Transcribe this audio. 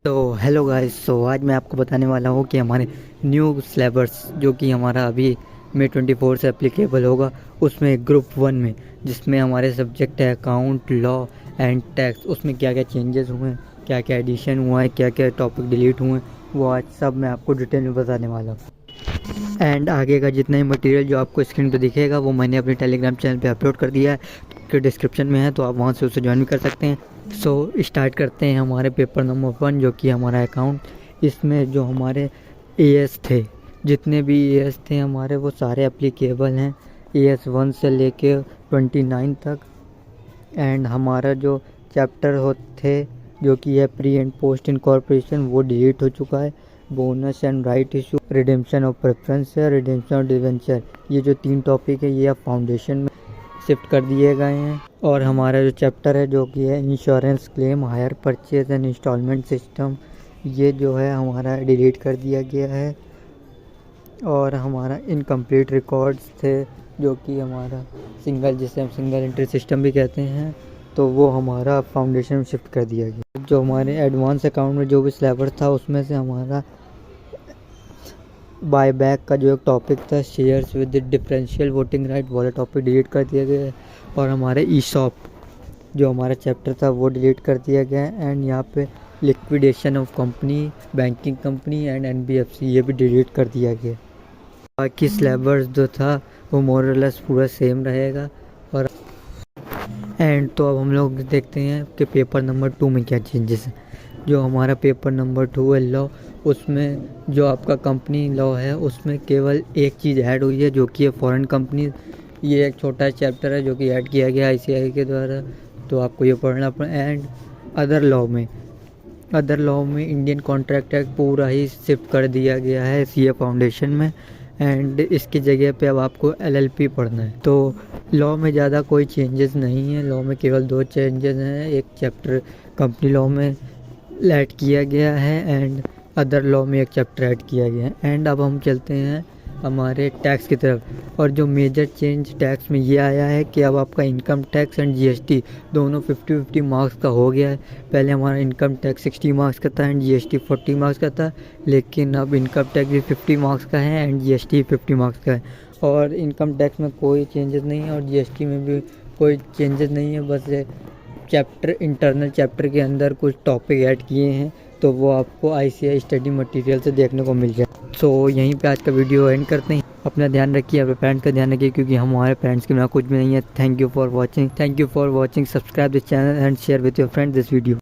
तो hello guys, आज मैं आपको बताने वाला हूँ कि हमारे न्यू सिलेबस जो कि हमारा अभी मई 24 से एप्लीकेबल होगा, उसमें ग्रुप 1 में जिसमें हमारे सब्जेक्ट है अकाउंट, लॉ एंड टैक्स, उसमें क्या क्या चेंजेस हुए हैं, क्या क्या एडिशन हुआ है, क्या क्या टॉपिक डिलीट हुए हैं, वो आज सब मैं आपको डिटेल में बताने वाला हूँ। एंड आगे का जितना ही मटेरियल जो आपको स्क्रीन पे दिखेगा वो मैंने अपने टेलीग्राम चैनल पे अपलोड कर दिया है, कि डिस्क्रिप्शन में है, तो आप वहाँ से उसे ज्वाइन भी कर सकते हैं। स्टार्ट करते हैं हमारे पेपर नंबर 1 जो कि हमारा अकाउंट। इसमें जो हमारे एएस थे, जितने भी एएस थे हमारे, वो सारे एप्लीकेबल हैं एएस 1 से लेके 29 तक। एंड हमारा जो चैप्टर थे जो कि है प्री एंड पोस्ट इनकॉर्पोरेशन, वो डिलीट हो चुका है। Bonus and right issue, redemption of preference है, रिडेम्पशन ऑफ डिवेंचर, ये जो 3 टॉपिक है ये अब फाउंडेशन में शिफ्ट कर दिए गए हैं। और हमारा जो चैप्टर है जो कि है insurance claim, hire purchase and instalment system, ये जो है हमारा डिलीट कर दिया गया है। और हमारा इनकम्प्लीट रिकॉर्ड्स थे जो कि हमारा जिसे हम सिंगल एंट्री सिस्टम भी कहते हैं, तो वो हमारा फाउंडेशन में शिफ्ट कर दिया गया। जो हमारे एडवांस अकाउंट में जो भी सिलेबस था उसमें से हमारा बायबैक का जो एक टॉपिक था, shares with differential voting right, वाला टॉपिक डिलीट कर दिया गया है। और हमारे ईशॉप जो हमारा चैप्टर था वो डिलीट कर दिया गया है। एंड यहाँ पे liquidation of company, banking company and NBFC, ये भी डिलीट कर दिया गया। बाकी सिलेबस जो था वो मोरलेस पूरा सेम रहेगा। और एंड तो अब हम लोग देखते हैं कि पेपर नंबर 2 में क्या चेंजेस है। जो हमारा पेपर नंबर 2 है लॉ, उसमें जो आपका कंपनी लॉ है उसमें केवल एक चीज़ ऐड हुई है जो कि है फॉरेन कंपनी। ये एक छोटा चैप्टर है जो कि ऐड किया गया आईसीआई के द्वारा, तो आपको ये पढ़ना पड़ा। एंड अदर लॉ में इंडियन कॉन्ट्रैक्ट एक्ट पूरा ही शिफ्ट कर दिया गया है सीए फाउंडेशन में। एंड इसकी जगह पे अब आपको एलएलपी पढ़ना है। तो लॉ में ज़्यादा कोई चेंजेस नहीं है, लॉ में केवल 2 चेंजेस हैं। एक चैप्टर कंपनी लॉ में ऐड किया गया है एंड अदर लॉ में एक चैप्टर ऐड किया गया है। एंड अब हम चलते हैं हमारे टैक्स की तरफ। और जो मेजर चेंज टैक्स में ये आया है कि अब आपका इनकम टैक्स एंड जीएसटी दोनों 50-50 मार्क्स का हो गया है। पहले हमारा इनकम टैक्स 60 मार्क्स का था एंड जीएसटी 40 मार्क्स का था, लेकिन अब इनकम टैक्स भी 50 मार्क्स का है एंड जीएसटी 50 मार्क्स का है। और इनकम टैक्स में कोई चेंजेस नहीं है और जीएसटी में भी कोई चेंजेस नहीं है, बस इंटरनल चैप्टर के अंदर कुछ टॉपिक ऐड किए हैं, तो वो आपको आईसीआई स्टडी मटेरियल से देखने को मिल जाए। यहीं पे आज का वीडियो एंड करते हैं। अपना ध्यान रखिए, अपने पेरेंट्स का ध्यान रखिए, क्योंकि हमारे पेरेंट्स के बिना कुछ भी नहीं है। Thank you for watching, subscribe this channel and share with your friends this video.